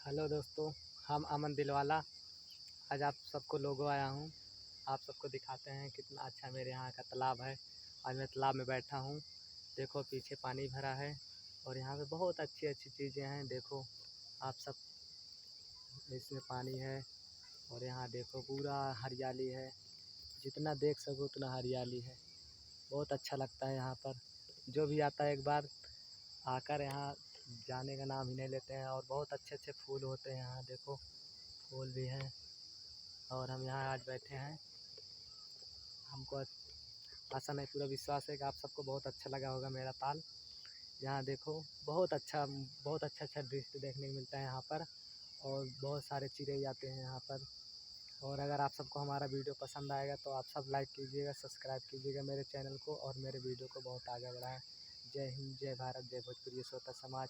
Hello दोस्तों, हम अमन दिलवाला आज आप सबको लोगो आया हूँ। आप सबको दिखाते हैं कितना अच्छा मेरे यहाँ का तालाब है। आज मैं तालाब में बैठा हूँ। देखो पीछे पानी भरा है और यहाँ पे बहुत अच्छी अच्छी चीज़ें हैं। देखो आप सब, इसमें पानी है और यहाँ देखो पूरा हरियाली है। जितना देख सको उतना हरियाली है। बहुत अच्छा लगता है यहाँ पर। जो भी आता है एक बार आकर यहाँ जाने का नाम ही नहीं लेते हैं। और बहुत अच्छे अच्छे फूल होते हैं यहाँ। देखो फूल भी हैं और हम यहाँ आज बैठे हैं। हमको आशा नहीं पूरा विश्वास है कि आप सबको बहुत अच्छा लगा होगा मेरा ताल। यहाँ देखो बहुत अच्छा दृश्य देखने को मिलता है यहाँ पर। और बहुत सारे चिड़ै आते हैं यहाँ पर। और अगर आप सबको हमारा वीडियो पसंद आएगा तो आप सब लाइक कीजिएगा, सब्सक्राइब कीजिएगा मेरे चैनल को और मेरे वीडियो को बहुत आगे बढ़ाएं। जय हिंद, जय भारत, जय भोजपुरी श्रोता समाज।